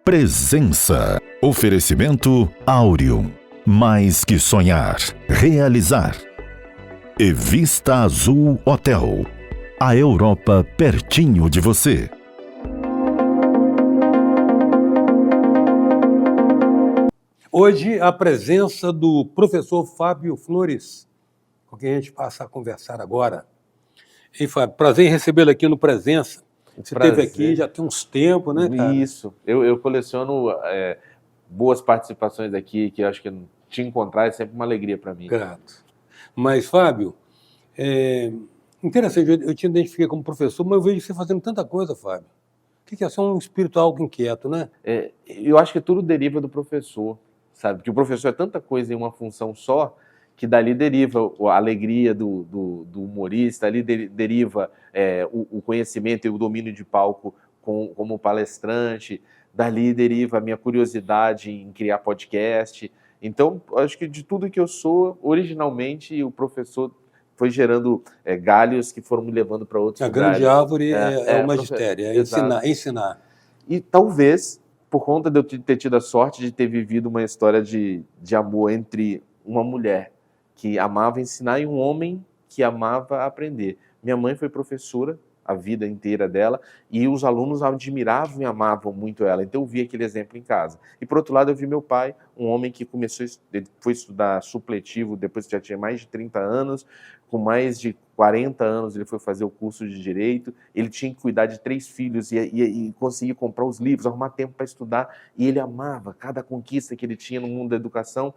Presença. Oferecimento Áureo. Mais que sonhar, realizar. E Vista Azul Hotel. A Europa pertinho de você. Hoje, a presença do professor Fábio Flores, com quem a gente passa a conversar agora. E Fábio, prazer em recebê-lo aqui no Presença. Você esteve aqui já tem uns tempos, né, cara? Isso. Eu coleciono boas participações aqui, que eu acho que te encontrar é sempre uma alegria para mim. Grato. Mas, Fábio, interessante, eu te identifiquei como professor, mas eu vejo você fazendo tanta coisa, Fábio. O que é? Você é um espírito algo inquieto, né? Eu acho que tudo deriva do professor, sabe? Porque o professor é tanta coisa em uma função só, que dali deriva a alegria do humorista, ali deriva o conhecimento e o domínio de palco como palestrante, dali deriva a minha curiosidade em criar podcast. Então, acho que de tudo que eu sou, originalmente, o professor foi gerando galhos que foram me levando para outros lugares. A grande árvore é o magistério, é ensinar. E talvez, por conta de eu ter tido a sorte de ter vivido uma história de amor entre uma mulher que amava ensinar e um homem que amava aprender. Minha mãe foi professora a vida inteira dela e os alunos admiravam e amavam muito ela. Então eu vi aquele exemplo em casa. E por outro lado eu vi meu pai, um homem que ele foi estudar supletivo depois que já tinha mais de 30 anos, com mais de 40 anos ele foi fazer o curso de Direito, ele tinha que cuidar de 3 filhos e conseguir comprar os livros, arrumar tempo para estudar, e ele amava cada conquista que ele tinha no mundo da educação.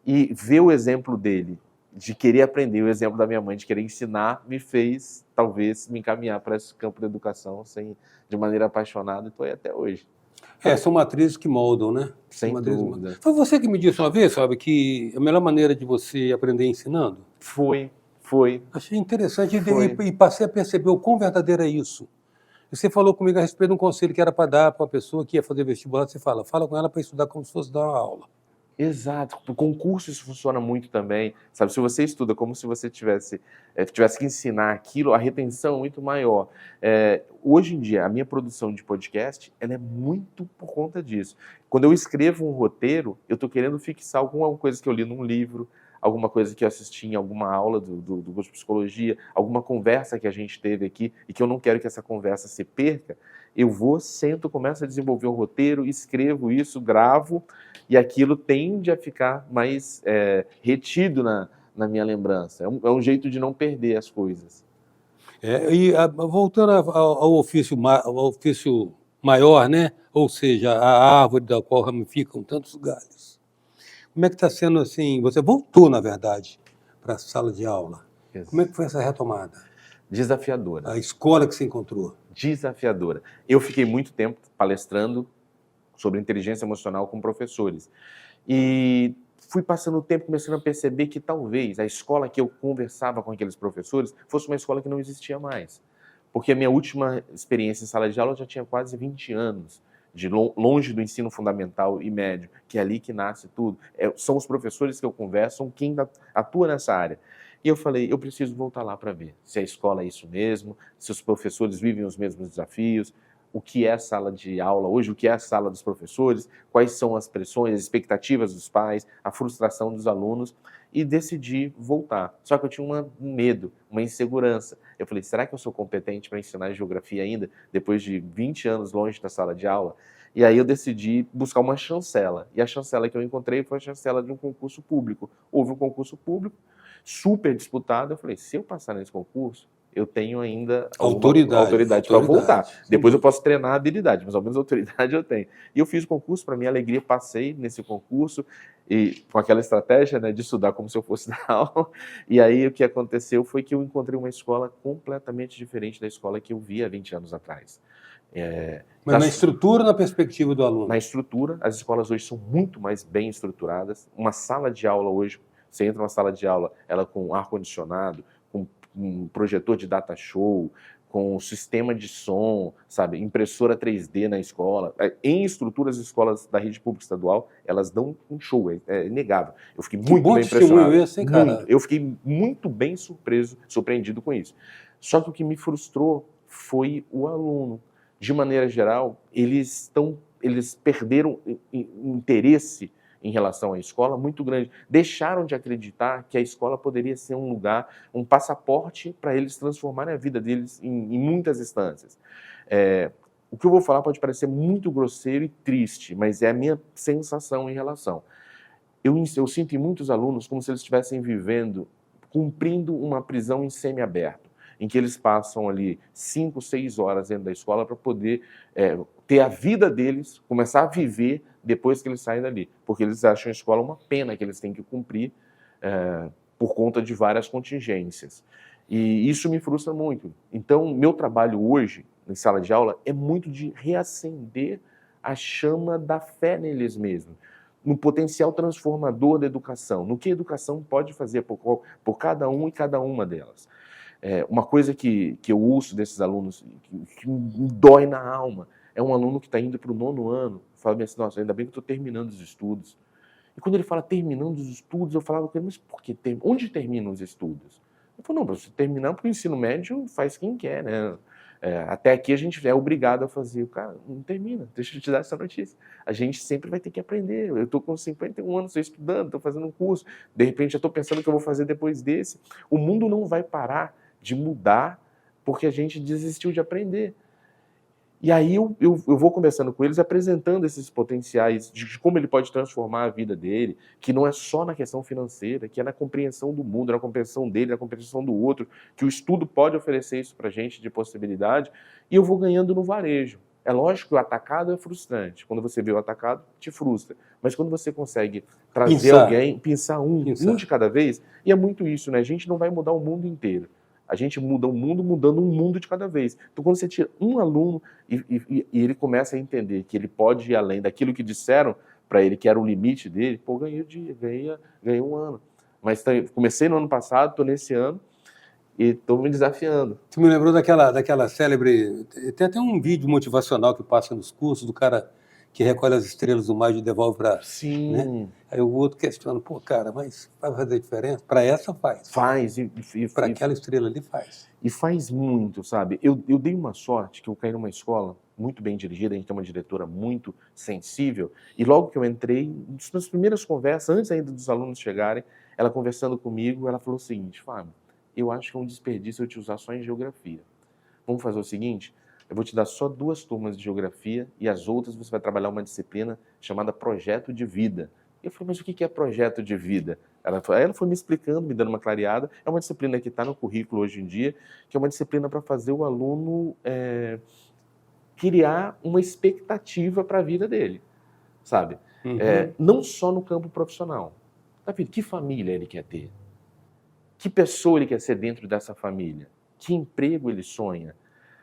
E ver o exemplo dele, de querer aprender, o exemplo da minha mãe, de querer ensinar, me fez, talvez, me encaminhar para esse campo da educação de maneira apaixonada, e estou aí até hoje. São matrizes que moldam, né? Sem dúvida. Foi você que me disse uma vez, sabe, que a melhor maneira de você aprender é ensinando? Foi. Achei interessante e passei a perceber o quão verdadeiro é isso. Você falou comigo a respeito de um conselho que era para dar para uma pessoa que ia fazer vestibular, você fala com ela para estudar como se fosse dar uma aula. Exato. O concurso isso funciona muito também, sabe? Se você estuda como se você tivesse que ensinar aquilo, a retenção é muito maior. Hoje em dia, a minha produção de podcast, ela é muito por conta disso. Quando eu escrevo um roteiro, eu estou querendo fixar alguma coisa que eu li num livro, alguma coisa que eu assisti em alguma aula do curso de psicologia, alguma conversa que a gente teve aqui e que eu não quero que essa conversa se perca, eu sento, começo a desenvolver um roteiro, escrevo isso, gravo, e aquilo tende a ficar mais retido na minha lembrança. É um jeito de não perder as coisas. Voltando ao ofício maior, né? Ou seja, a árvore da qual ramificam tantos galhos. Como é que está sendo assim? Você voltou, na verdade, para a sala de aula. Isso. Como é que foi essa retomada? Desafiadora. A escola que você encontrou? Desafiadora. Eu fiquei muito tempo palestrando sobre inteligência emocional com professores. E fui passando o tempo começando a perceber que talvez a escola que eu conversava com aqueles professores fosse uma escola que não existia mais. Porque a minha última experiência em sala de aula já tinha quase 20 anos, longe do ensino fundamental e médio, que é ali que nasce tudo. São os professores que eu converso, são quem atua nessa área. E eu falei, eu preciso voltar lá para ver se a escola é isso mesmo, se os professores vivem os mesmos desafios, o que é a sala de aula hoje, o que é a sala dos professores, quais são as pressões, as expectativas dos pais, a frustração dos alunos, e decidi voltar. Só que eu tinha um medo, uma insegurança. Eu falei, será que eu sou competente para ensinar geografia ainda, depois de 20 anos longe da sala de aula? E aí eu decidi buscar uma chancela. E a chancela que eu encontrei foi a chancela de um concurso público. Houve um concurso público, super disputado. Eu falei, se eu passar nesse concurso, eu tenho ainda autoridade para voltar. Depois eu posso treinar a habilidade, mas ao menos autoridade eu tenho. E eu fiz o concurso, para minha alegria, passei nesse concurso, e com aquela estratégia, né, de estudar como se eu fosse dar aula. E aí o que aconteceu foi que eu encontrei uma escola completamente diferente da escola que eu via 20 anos atrás. Mas na estrutura ou na perspectiva do aluno? Na estrutura, as escolas hoje são muito mais bem estruturadas. Uma sala de aula hoje, você entra numa sala de aula, ela com ar-condicionado, com um projetor de data show, com sistema de som, sabe, impressora 3D na escola. Em estrutura, as escolas da rede pública estadual, elas dão um show, é inegável. Eu fiquei muito bem impressionado. Esse, hein, cara? Eu fiquei muito bem surpreendido com isso. Só que o que me frustrou foi o aluno. De maneira geral, eles estão eles perderam interesse em relação à escola muito grande. Deixaram de acreditar que a escola poderia ser um lugar, um passaporte para eles transformarem a vida deles em muitas instâncias. O que eu vou falar pode parecer muito grosseiro e triste, mas é a minha sensação em relação. Eu sinto em muitos alunos como se eles estivessem vivendo, cumprindo uma prisão em semiaberto, em que eles passam ali 5, 6 horas dentro da escola para poder ter a vida deles, começar a viver depois que eles saem dali. Porque eles acham a escola uma pena que eles têm que cumprir por conta de várias contingências. E isso me frustra muito. Então, meu trabalho hoje, em sala de aula, é muito de reacender a chama da fé neles mesmos, no potencial transformador da educação, no que a educação pode fazer por cada um e cada uma delas. Uma coisa que eu ouço desses alunos, que me dói na alma, é um aluno que está indo para o 9º ano, fala assim, nossa, ainda bem que estou terminando os estudos. E quando ele fala terminando os estudos, eu falava com ele, mas por que onde terminam os estudos? Ele falou, não, para você terminar, porque o ensino médio faz quem quer, né? Até aqui a gente é obrigado a fazer. Cara, não termina, deixa eu te dar essa notícia. A gente sempre vai ter que aprender. Eu estou com 51 anos, estou estudando, estou fazendo um curso, de repente já estou pensando o que eu vou fazer depois desse. O mundo não vai parar de mudar porque a gente desistiu de aprender. E aí eu vou conversando com eles, apresentando esses potenciais de como ele pode transformar a vida dele, que não é só na questão financeira, que é na compreensão do mundo, na compreensão dele, na compreensão do outro, que o estudo pode oferecer isso para a gente de possibilidade, e eu vou ganhando no varejo. É lógico que o atacado é frustrante. Quando você vê o atacado, te frustra. Mas quando você consegue trazer alguém, pensar um de cada vez, e é muito isso, né? A gente não vai mudar o mundo inteiro. A gente muda o mundo mudando um mundo de cada vez. Então, quando você tira um aluno e ele começa a entender que ele pode ir além daquilo que disseram para ele, que era o limite dele, pô, ganhei o dia, ganhei um ano. Mas comecei no ano passado, estou nesse ano e estou me desafiando. Você me lembrou daquela célebre... Tem até um vídeo motivacional que passa nos cursos do cara que recolhe as estrelas do mar e devolve para... Sim. Né? Aí o outro questiona, pô, cara, mas vai fazer diferença? Para essa faz. Faz. Para aquela estrela ali faz. E faz muito, sabe? Eu dei uma sorte que eu caí numa escola muito bem dirigida, a gente tem uma diretora muito sensível, e logo que eu entrei, nas primeiras conversas, antes ainda dos alunos chegarem, ela conversando comigo, ela falou o seguinte, Fábio, eu acho que é um desperdício eu te usar só em geografia. Vamos fazer o seguinte, eu vou te dar só 2 turmas de geografia e as outras você vai trabalhar uma disciplina chamada projeto de vida. Eu falei, mas o que é projeto de vida? Ela foi me explicando, me dando uma clareada. É uma disciplina que está no currículo hoje em dia, que é uma disciplina para fazer o aluno criar uma expectativa para a vida dele, sabe? Uhum. Não só no campo profissional. David, que família ele quer ter? Que pessoa ele quer ser dentro dessa família? Que emprego ele sonha?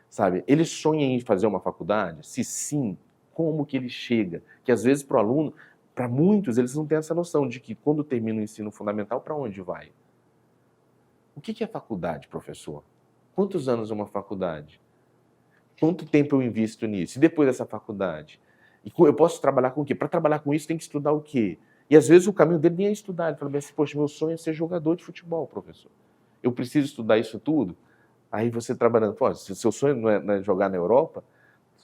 Sabe? Ele sonha em fazer uma faculdade? Se sim, como que ele chega? Que às vezes para o aluno, para muitos, eles não têm essa noção de que quando termina o ensino fundamental, para onde vai? O que é faculdade, professor? Quantos anos é uma faculdade? Quanto tempo eu invisto nisso? E depois dessa faculdade? E eu posso trabalhar com o quê? Para trabalhar com isso, tem que estudar o quê? E às vezes o caminho dele nem é estudar. Ele fala assim, poxa, meu sonho é ser jogador de futebol, professor. Eu preciso estudar isso tudo? Aí você trabalhando, pô, se o seu sonho não é jogar na Europa,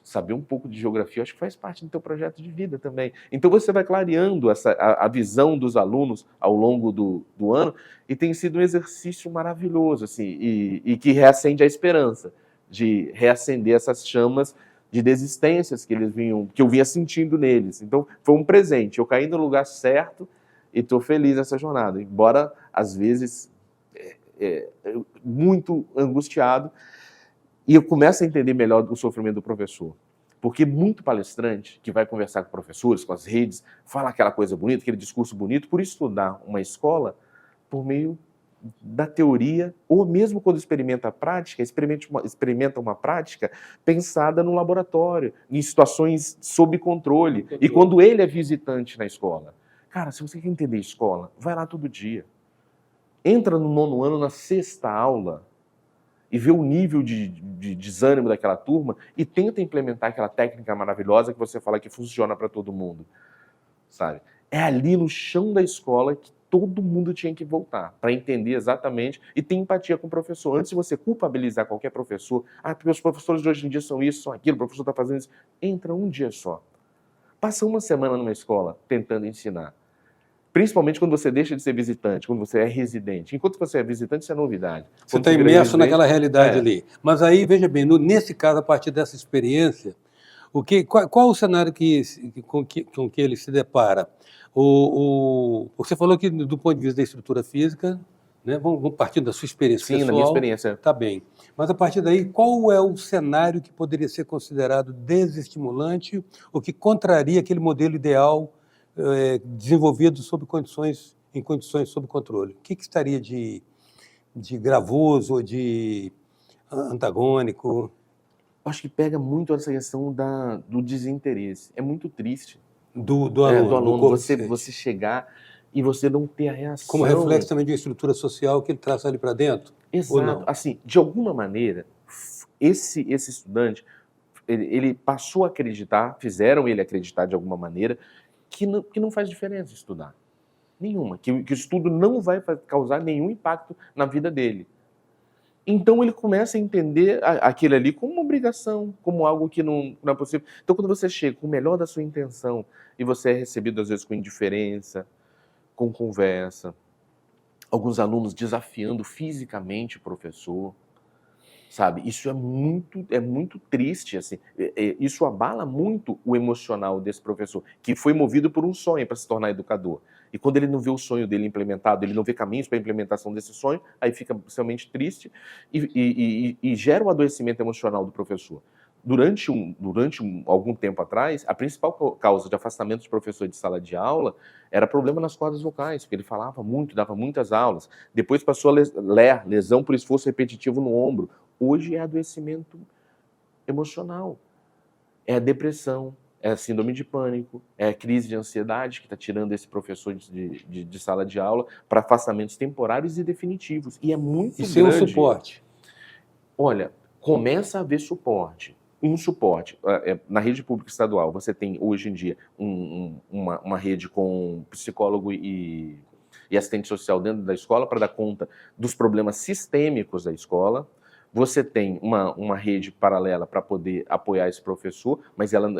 saber um pouco de geografia, acho que faz parte do teu projeto de vida também. Então você vai clareando a visão dos alunos ao longo do ano e tem sido um exercício maravilhoso, assim, e que reacende a esperança, de reacender essas chamas de desistências que eu vinha sentindo neles. Então foi um presente, eu caí no lugar certo e estou feliz nessa jornada, embora às vezes muito angustiado, e eu começo a entender melhor o sofrimento do professor. Porque muito palestrante que vai conversar com professores, com as redes, fala aquela coisa bonita, aquele discurso bonito, por estudar uma escola por meio da teoria, ou mesmo quando experimenta a prática, experimenta uma prática pensada no laboratório, em situações sob controle. E quando ele é visitante na escola. Cara, se você quer entender a escola, vai lá todo dia. Entra no 9º ano, na 6ª aula, e vê o nível de desânimo daquela turma e tenta implementar aquela técnica maravilhosa que você fala que funciona para todo mundo, sabe? É ali no chão da escola que todo mundo tinha que voltar para entender exatamente e ter empatia com o professor. Antes de você culpabilizar qualquer professor, porque os professores de hoje em dia são isso, são aquilo, o professor está fazendo isso, entra um dia só. Passa uma semana numa escola tentando ensinar. Principalmente quando você deixa de ser visitante, quando você é residente. Enquanto você é visitante, isso é novidade. Você Quando está vira imerso residente, naquela realidade ali. Mas aí, veja bem, nesse caso, a partir dessa experiência, qual o cenário com que ele se depara? Você falou que, do ponto de vista da estrutura física, né, vamos partir da sua experiência sim, pessoal. na minha experiência. Está bem. Mas, a partir daí, qual é o cenário que poderia ser considerado desestimulante ou que contraria aquele modelo ideal desenvolvido em condições sob controle? O que estaria de gravoso ou de antagônico? Acho que pega muito essa questão do desinteresse. É muito triste. Do aluno, Você chegar e você não ter a reação. Como reflexo também de uma estrutura social que ele traz ali para dentro? Exato. Ou não? Assim, de alguma maneira, esse estudante, ele passou a acreditar, fizeram ele acreditar de alguma maneira, que não faz diferença estudar. Nenhuma. Que o estudo não vai causar nenhum impacto na vida dele. Então ele começa a entender aquilo ali como uma obrigação, como algo que não é possível. Então quando você chega com o melhor da sua intenção e você é recebido às vezes com indiferença, com conversa, alguns alunos desafiando fisicamente o professor, sabe? Isso é muito triste, assim. Isso abala muito o emocional desse professor, que foi movido por um sonho para se tornar educador. E quando ele não vê o sonho dele implementado, ele não vê caminhos para a implementação desse sonho, aí fica extremamente triste e gera o adoecimento emocional do professor. Durante algum tempo atrás, a principal causa de afastamento dos professores de sala de aula era problema nas cordas vocais, porque ele falava muito, dava muitas aulas. Depois passou a lesão por esforço repetitivo no ombro. Hoje é adoecimento emocional, é a depressão, é a síndrome de pânico, é a crise de ansiedade que está tirando esse professor de sala de aula para afastamentos temporários e definitivos. E é muito grande. E sem um suporte? Olha, começa a haver suporte. Um suporte. Na rede pública estadual, você tem hoje em dia uma rede com psicólogo e assistente social dentro da escola para dar conta dos problemas sistêmicos da escola. Você tem uma rede paralela para poder apoiar esse professor, mas ela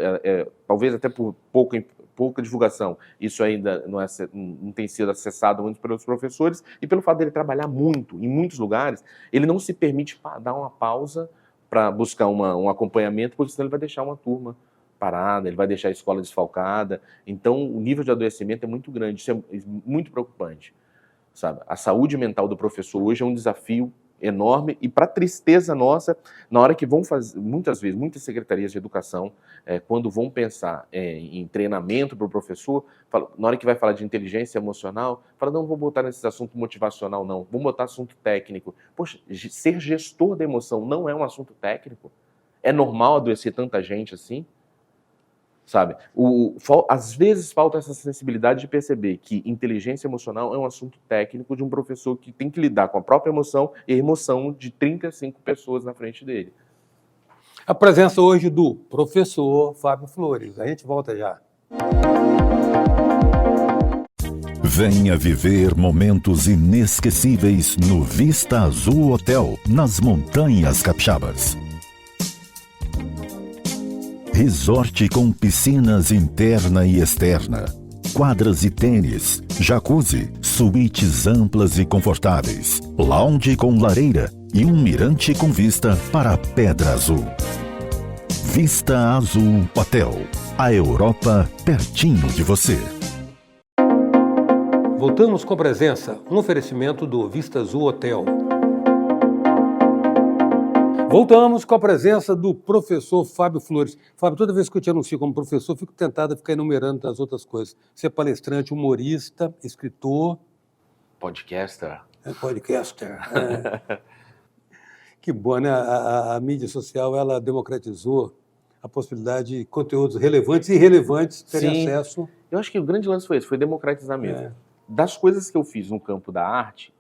talvez até por pouca divulgação, isso ainda não tem sido acessado muito pelos professores, e pelo fato dele trabalhar muito, em muitos lugares, ele não se permite dar uma pausa para buscar um acompanhamento, porque senão ele vai deixar uma turma parada, ele vai deixar a escola desfalcada. Então, o nível de adoecimento é muito grande, isso é muito preocupante, sabe? A saúde mental do professor hoje é um desafio enorme e, para tristeza nossa, na hora que vão fazer, muitas vezes, muitas secretarias de educação, quando vão pensar em treinamento para o professor, na hora que vai falar de inteligência emocional, fala, não vou botar nesse assunto motivacional, não, vamos botar assunto técnico. Poxa, ser gestor da emoção não é um assunto técnico? É normal adoecer tanta gente assim? Sabe? Às vezes falta essa sensibilidade de perceber que inteligência emocional é um assunto técnico de um professor que tem que lidar com a própria emoção e a emoção de 35 pessoas na frente dele. A presença hoje do professor Fábio Flores. A gente volta já. Venha viver momentos inesquecíveis no Vista Azul Hotel, nas Montanhas Capixabas. Resort com piscinas interna e externa, quadras de tênis, jacuzzi, suítes amplas e confortáveis, lounge com lareira e um mirante com vista para a Pedra Azul. Vista Azul Hotel, a Europa pertinho de você. Voltamos com presença, um oferecimento do Vista Azul Hotel. Voltamos com a presença do professor Fábio Flores. Fábio, toda vez que eu te anuncio como professor, fico tentado a ficar enumerando as outras coisas. Você é palestrante, humorista, escritor. Podcaster. Podcaster. Que bom, né? A mídia social, ela democratizou a possibilidade de conteúdos relevantes e irrelevantes terem acesso. Eu acho que o grande lance foi esse, foi democratizar mesmo. Das coisas que eu fiz no campo da arte,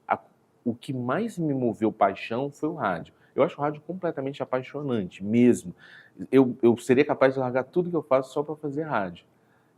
o que mais me moveu paixão foi o rádio. Eu acho o rádio completamente apaixonante, mesmo. Eu seria capaz de largar tudo que eu faço só para fazer rádio,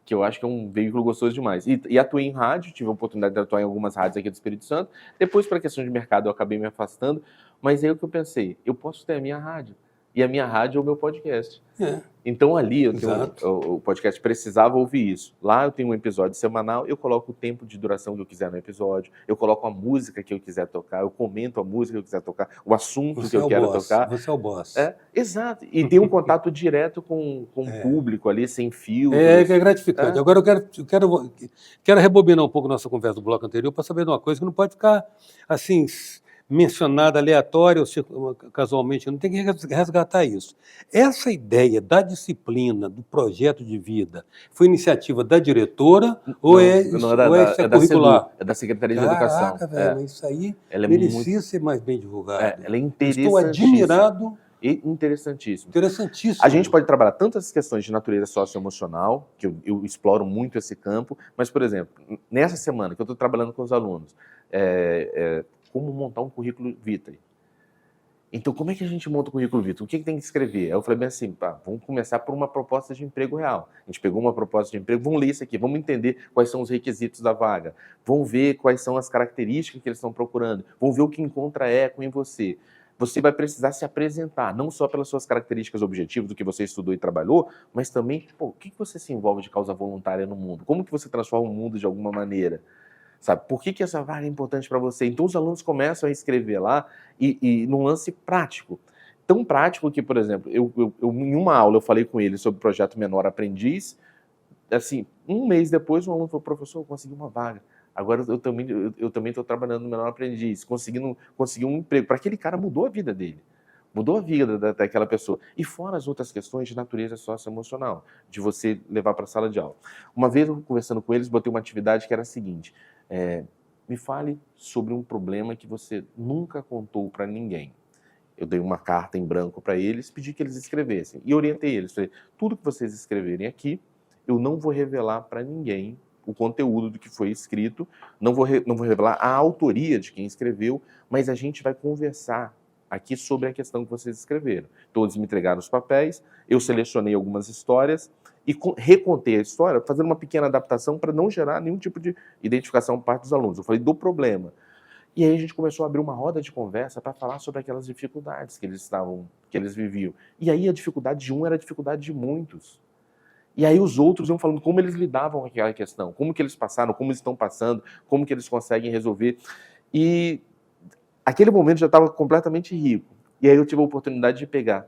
que eu acho que é um veículo gostoso demais. E atuei em rádio, tive a oportunidade de atuar em algumas rádios aqui do Espírito Santo. Depois, para questão de mercado, eu acabei me afastando. Mas aí o que eu pensei, eu posso ter a minha rádio. e a minha rádio é o meu podcast. É. Então ali Exato. o podcast precisava ouvir isso. Lá eu tenho um episódio semanal, eu coloco o tempo de duração que eu quiser no episódio, eu coloco a música que eu quiser tocar, eu comento a música que eu quiser tocar, o assunto Você que é eu o quero boss. tocar. Você é o boss. Exato. E tem um contato direto com o público ali, sem filtros. É gratificante. Agora quero rebobinar um pouco nossa conversa do bloco anterior para saber de uma coisa que não pode ficar assim mencionada aleatória ou casualmente, não tem que resgatar isso. Essa ideia da disciplina, do projeto de vida, foi iniciativa da diretora ou Não, é extracurricular? É da Secretaria de Educação. Caraca, velho, mas isso aí Ela é merecia ser mais bem divulgado. ela é Eu estou interessantíssima. admirado. E interessantíssimo. Interessantíssimo. A gente pode trabalhar tantas questões de natureza socioemocional, que eu exploro muito esse campo, mas, por exemplo, nessa semana que eu estou trabalhando com os alunos, como montar um currículo vitae. Então, como é que a gente monta o currículo vitae? O que tem que escrever? Aí eu falei bem assim, vamos começar por uma proposta de emprego real. A gente pegou uma proposta de emprego, vamos ler isso aqui, vamos entender quais são os requisitos da vaga, vamos ver quais são as características que eles estão procurando, vamos ver o que encontra eco em você. Você vai precisar se apresentar, não só pelas suas características objetivas, do que você estudou e trabalhou, mas também, o que você se envolve de causa voluntária no mundo? Como que você transforma o mundo de alguma maneira? Sabe? Por que essa vaga é importante para você? Então, os alunos começam a escrever lá e num lance prático. Tão prático que, por exemplo, em uma aula eu falei com eles sobre o projeto Menor Aprendiz, assim, um mês depois o aluno falou, professor, eu consegui uma vaga. Agora eu também estou trabalhando no Menor Aprendiz, consegui um emprego. Para aquele cara mudou a vida dele, mudou a vida daquela pessoa. E fora as outras questões de natureza socioemocional, de você levar para a sala de aula. Uma vez eu conversando com eles, botei uma atividade que era a seguinte, me fale sobre um problema que você nunca contou para ninguém. Eu dei uma carta em branco para eles, pedi que eles escrevessem. E orientei eles, falei, tudo que vocês escreverem aqui, eu não vou revelar para ninguém o conteúdo do que foi escrito, não vou revelar a autoria de quem escreveu, mas a gente vai conversar aqui sobre a questão que vocês escreveram. Todos me entregaram os papéis, eu selecionei algumas histórias e recontei a história, fazendo uma pequena adaptação para não gerar nenhum tipo de identificação por parte dos alunos. Eu falei do problema. E aí a gente começou a abrir uma roda de conversa para falar sobre aquelas dificuldades que eles viviam. E aí a dificuldade de um era a dificuldade de muitos. E aí os outros iam falando como eles lidavam com aquela questão, como que eles passaram, como estão passando, como que eles conseguem resolver. E aquele momento já estava completamente rico. E aí eu tive a oportunidade de pegar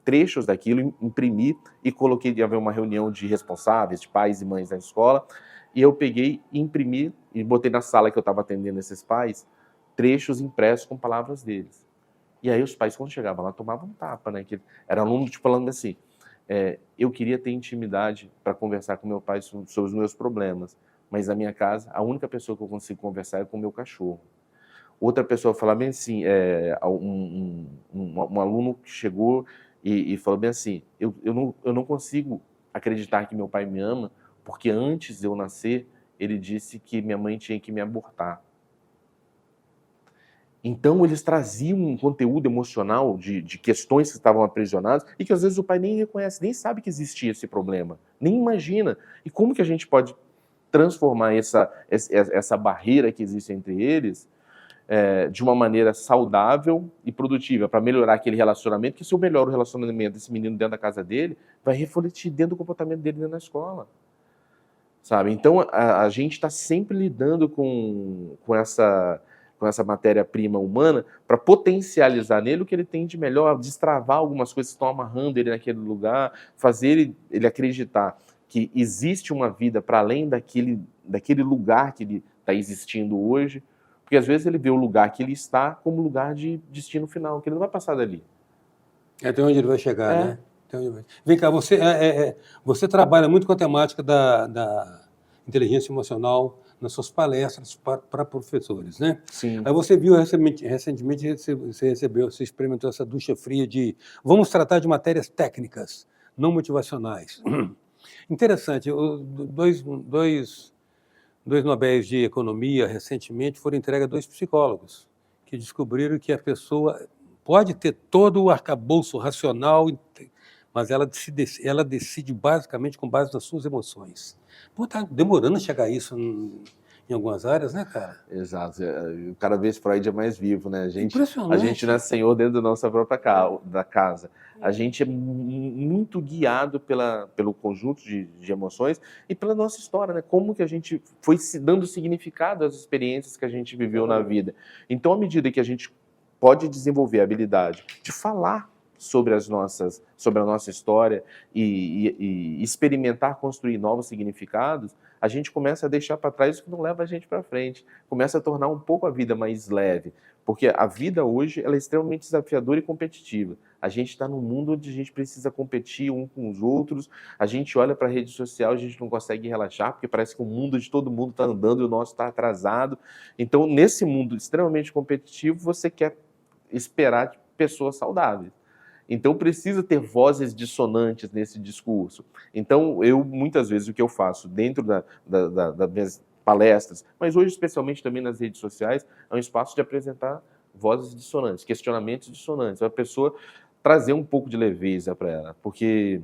trechos daquilo, imprimir e coloquei, de haver uma reunião de responsáveis, de pais e mães da escola, e eu peguei, imprimi e botei na sala que eu estava atendendo esses pais, trechos impressos com palavras deles. E aí os pais, quando chegavam lá, tomavam um tapa, né? Que era aluno tipo, falando assim, eu queria ter intimidade para conversar com meu pai sobre os meus problemas, mas na minha casa, a única pessoa que eu consigo conversar é com o meu cachorro. Outra pessoa falava bem assim, um aluno que chegou e falou bem assim, eu não consigo acreditar que meu pai me ama, porque antes de eu nascer, ele disse que minha mãe tinha que me abortar. Então, eles traziam um conteúdo emocional de questões que estavam aprisionadas e que, às vezes, o pai nem reconhece, nem sabe que existia esse problema, nem imagina. E como que a gente pode transformar essa barreira que existe entre eles de uma maneira saudável e produtiva, para melhorar aquele relacionamento, que se eu melhoro o relacionamento desse menino dentro da casa dele, vai refletir dentro do comportamento dele dentro da escola. Sabe? Então, a gente está sempre lidando com essa matéria-prima humana para potencializar nele o que ele tem de melhor, destravar algumas coisas que estão amarrando ele naquele lugar, fazer ele acreditar que existe uma vida para além daquele lugar que ele está existindo hoje, porque às vezes ele vê o lugar que ele está como lugar de destino final, que ele não vai passar dali. Até onde ele vai chegar, né? Vem cá, você trabalha muito com a temática da inteligência emocional nas suas palestras para professores, né? Sim. Aí você viu recentemente, você experimentou essa ducha fria de vamos tratar de matérias técnicas, não motivacionais. Interessante, dois Nobéis de Economia recentemente foram entregues a 2 psicólogos que descobriram que a pessoa pode ter todo o arcabouço racional, mas ela decide basicamente com base nas suas emoções. Pô, tá demorando a chegar a isso. em algumas áreas, né, cara? Exato. Cada vez Freud é mais vivo, né? A gente Impressionante. não é senhor dentro da nossa própria da casa. A gente é muito guiado pelo conjunto de emoções e pela nossa história, né? Como que a gente foi se dando significado às experiências que a gente viveu na vida. Então, à medida que a gente pode desenvolver a habilidade de falar sobre a nossa história e experimentar, construir novos significados, a gente começa a deixar para trás o que não leva a gente para frente, começa a tornar um pouco a vida mais leve, porque a vida hoje ela é extremamente desafiadora e competitiva. A gente está num mundo onde a gente precisa competir um com os outros, a gente olha para a rede social, a gente não consegue relaxar, porque parece que o mundo de todo mundo está andando e o nosso está atrasado. Então, nesse mundo extremamente competitivo, você quer esperar pessoas saudáveis. Então, precisa ter vozes dissonantes nesse discurso. Então, muitas vezes, o que eu faço dentro das minhas palestras, mas hoje, especialmente também nas redes sociais, é um espaço de apresentar vozes dissonantes, questionamentos dissonantes, a pessoa trazer um pouco de leveza para ela, porque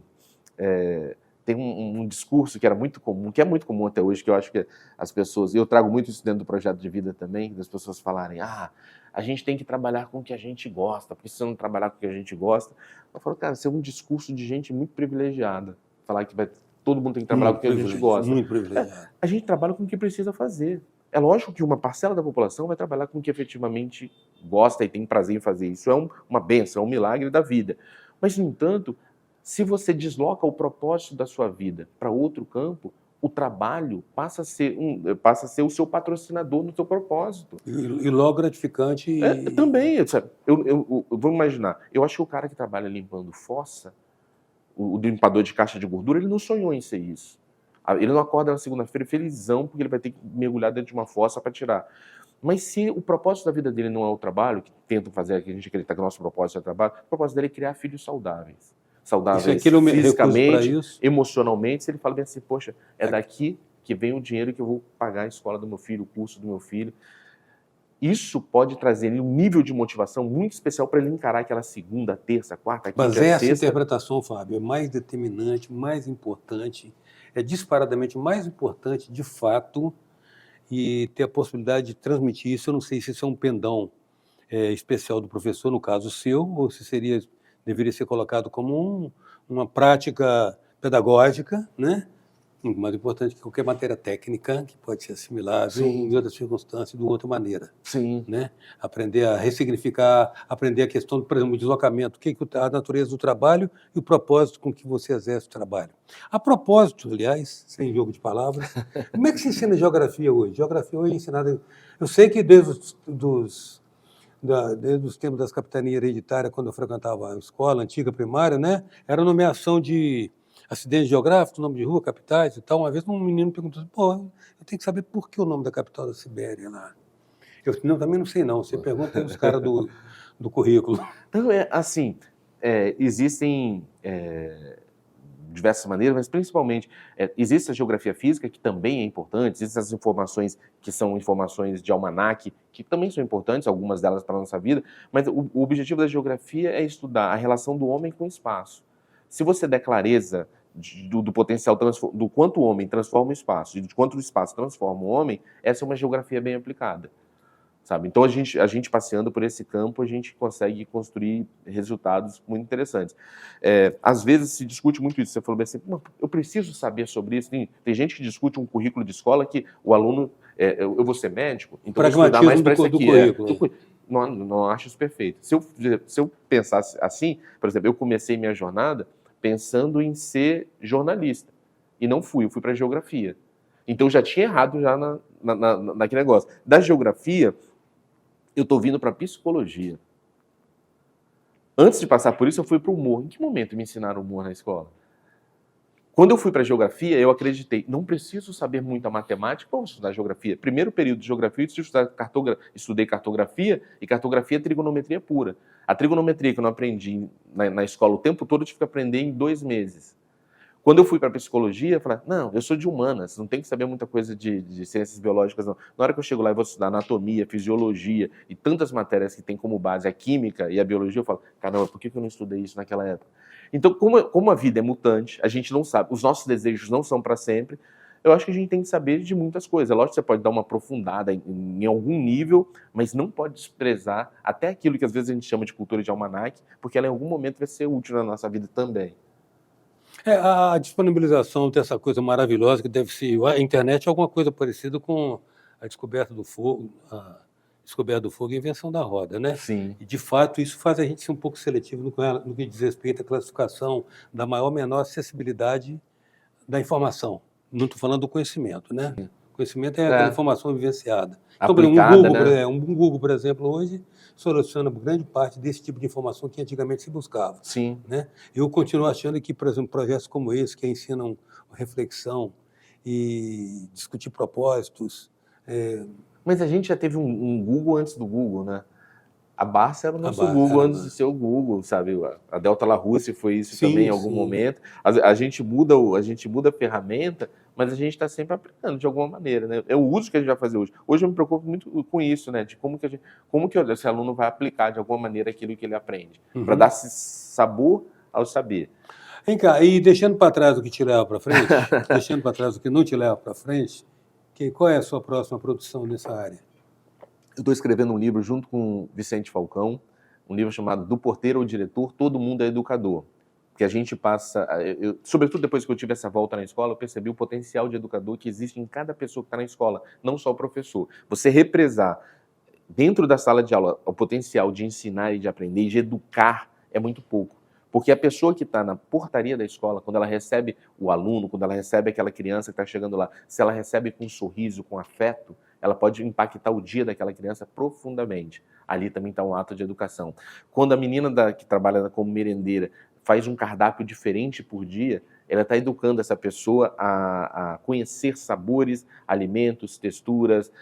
tem um discurso que era muito comum, que é muito comum até hoje, que eu acho que as pessoas, eu trago muito isso dentro do projeto de vida também, das pessoas falarem, a gente tem que trabalhar com o que a gente gosta, porque se você não trabalhar com o que a gente gosta, eu falo, cara, isso é um discurso de gente muito privilegiada, falar que todo mundo tem que trabalhar com o que a gente gosta. Muito privilegiado. A gente trabalha com o que precisa fazer. É lógico que uma parcela da população vai trabalhar com o que efetivamente gosta e tem prazer em fazer. Isso é uma bênção, é um milagre da vida. Mas, no entanto, se você desloca o propósito da sua vida para outro campo, o trabalho passa a ser o seu patrocinador no seu propósito. E logo gratificante. Também, sabe? Eu vou imaginar, eu acho que o cara que trabalha limpando fossa, o limpador de caixa de gordura, ele não sonhou em ser isso. Ele não acorda na segunda-feira felizão porque ele vai ter que mergulhar dentro de uma fossa para tirar. Mas se o propósito da vida dele não é o trabalho, que tentam fazer, que a gente acredita que o nosso propósito é o trabalho, o propósito dele é criar filhos saudáveis. Saudáveis fisicamente, emocionalmente, se ele fala bem assim, poxa, é daqui que vem o dinheiro que eu vou pagar a escola do meu filho, o curso do meu filho. Isso pode trazer um nível de motivação muito especial para ele encarar aquela segunda, terça, quarta, quinta, sexta. Mas essa interpretação, Fábio, é mais determinante, mais importante, é disparadamente mais importante, de fato, e ter a possibilidade de transmitir isso. Eu não sei se isso é um pendão especial do professor, no caso seu, ou se deveria ser colocado como uma prática pedagógica, né? Mais importante que qualquer matéria técnica, que pode ser assimilável em outras circunstâncias, de outra maneira. Sim. Né? Aprender a ressignificar, aprender a questão, por exemplo, do deslocamento, a natureza do trabalho e o propósito com que você exerce o trabalho. A propósito, aliás, sem jogo de palavras, como é que se ensina geografia hoje? Geografia hoje é ensinada... Eu sei que desde os tempos das capitanias hereditárias, quando eu frequentava a escola antiga, primária, né? Era nomeação de acidentes geográficos, nome de rua, capitais e tal. Uma vez um menino perguntou assim, eu tenho que saber por que o nome da capital da Sibéria lá. Eu também não sei não, você pergunta aí os caras do currículo. Então, existem diversas maneiras, mas principalmente existe a geografia física, que também é importante, existem as informações que são informações de almanaque, que também são importantes, algumas delas para a nossa vida, mas o objetivo da geografia é estudar a relação do homem com o espaço. Se você der clareza do potencial, do quanto o homem transforma o espaço e do quanto o espaço transforma o homem, essa é uma geografia bem aplicada. Sabe? Então, a gente passeando por esse campo, a gente consegue construir resultados muito interessantes. Às vezes se discute muito isso. Você falou bem assim, eu preciso saber sobre isso. Tem gente que discute um currículo de escola que o aluno, eu vou ser médico, então eu vou estudar mais para isso aqui. Não acho isso perfeito. Se eu pensasse assim, por exemplo, eu comecei minha jornada pensando em ser jornalista. E não fui, eu fui para geografia. Então, eu já tinha errado já naquele negócio. Da geografia, eu estou vindo para psicologia. Antes de passar por isso, eu fui para o humor. Em que momento me ensinaram humor na escola? Quando eu fui para geografia, eu acreditei, não preciso saber muito a matemática para estudar geografia. Primeiro período de geografia, eu estudei cartografia, e cartografia é trigonometria pura. A trigonometria que eu não aprendi na escola o tempo todo, eu tive que aprender em 2 meses. Quando eu fui para psicologia, eu falei, não, eu sou de humanas, não tenho que saber muita coisa de ciências biológicas, não. Na hora que eu chego lá e vou estudar anatomia, fisiologia e tantas matérias que tem como base a química e a biologia, eu falo, caramba, por que eu não estudei isso naquela época? Então, como a vida é mutante, a gente não sabe, os nossos desejos não são para sempre, eu acho que a gente tem que saber de muitas coisas. Lógico que você pode dar uma aprofundada em algum nível, mas não pode desprezar até aquilo que às vezes a gente chama de cultura de almanaque, porque ela em algum momento vai ser útil na nossa vida também. A disponibilização dessa coisa maravilhosa que deve ser a internet é alguma coisa parecida com a descoberta do fogo, e a invenção da roda, né? Sim. E, de fato, isso faz a gente ser um pouco seletivo no que diz respeito à classificação da maior ou menor acessibilidade da informação. Não estou falando do conhecimento, né? O conhecimento é aquela informação vivenciada. Então, um Google, por exemplo, hoje soluciona grande parte desse tipo de informação que antigamente se buscava. Sim. Né? Eu continuo achando que, por exemplo, projetos como esse, que ensinam reflexão e discutir propósitos... Mas a gente já teve um Google antes do Google, né? A Barça era o nosso Google antes de ser o Google, sabe? A Delta La Russe foi isso também em algum momento. A gente muda a ferramenta, mas a gente está sempre aplicando de alguma maneira, né? É o uso que a gente vai fazer hoje. Hoje eu me preocupo muito com isso, né? De como que esse aluno vai aplicar de alguma maneira aquilo que ele aprende, para dar sabor ao saber. Vem cá, e deixando para trás o que te leva para frente, deixando para trás o que não te leva para frente, qual é a sua próxima produção nessa área? Eu estou escrevendo um livro junto com Vicente Falcão, um livro chamado Do Porteiro ao Diretor, Todo Mundo é Educador. Que a gente passa, sobretudo depois que eu tive essa volta na escola, eu percebi o potencial de educador que existe em cada pessoa que está na escola, não só o professor. Você represar dentro da sala de aula o potencial de ensinar e de aprender e de educar é muito pouco. Porque a pessoa que está na portaria da escola, quando ela recebe o aluno, quando ela recebe aquela criança que está chegando lá, se ela recebe com um sorriso, com afeto, ela pode impactar o dia daquela criança profundamente. Ali também está um ato de educação. Quando a menina que trabalha como merendeira faz um cardápio diferente por dia, ela está educando essa pessoa a conhecer sabores, alimentos, texturas,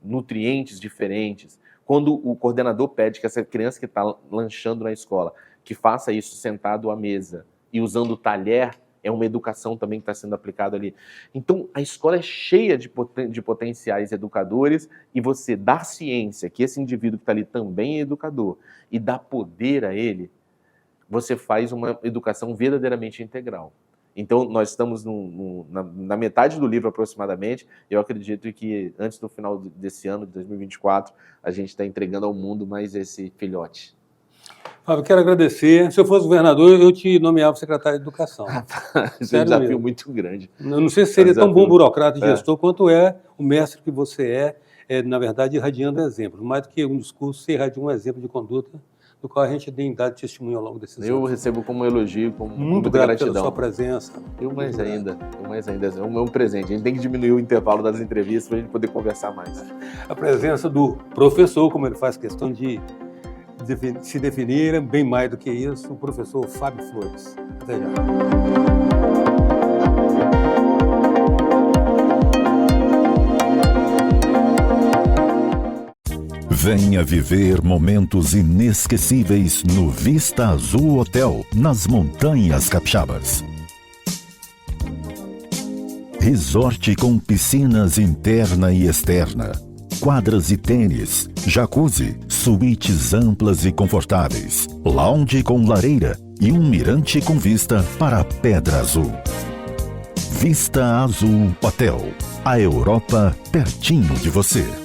nutrientes diferentes. Quando o coordenador pede que essa criança que está lanchando na escola, que faça isso sentado à mesa e usando o talher, é uma educação também que está sendo aplicada ali. Então, a escola é cheia de potenciais educadores e você dar ciência que esse indivíduo que está ali também é educador e dar poder a ele, você faz uma educação verdadeiramente integral. Então, nós estamos na metade do livro aproximadamente. Eu acredito que antes do final desse ano, de 2024, a gente está entregando ao mundo mais esse filhote. Fábio, quero agradecer. Se eu fosse governador, eu te nomeava secretário de Educação. Esse é um desafio muito grande. Eu não sei se seria tão bom burocrata e gestor quanto é o mestre que você na verdade, irradiando exemplos. Mais do que um discurso, você irradia um exemplo de conduta do qual a gente tem dado testemunho ao longo desses anos. Eu recebo como elogio, como muito grato pela sua presença. Eu mais ainda. É um presente. A gente tem que diminuir o intervalo das entrevistas para a gente poder conversar mais. A presença do professor, como ele faz questão de se definir, bem mais do que isso, o professor Fábio Flores. Até já. Venha viver momentos inesquecíveis no Vista Azul Hotel, nas Montanhas Capixabas. Resort com piscinas interna e externa, quadras e tênis, jacuzzi, suítes amplas e confortáveis, lounge com lareira e um mirante com vista para a Pedra Azul. Vista Azul Hotel, a Europa pertinho de você.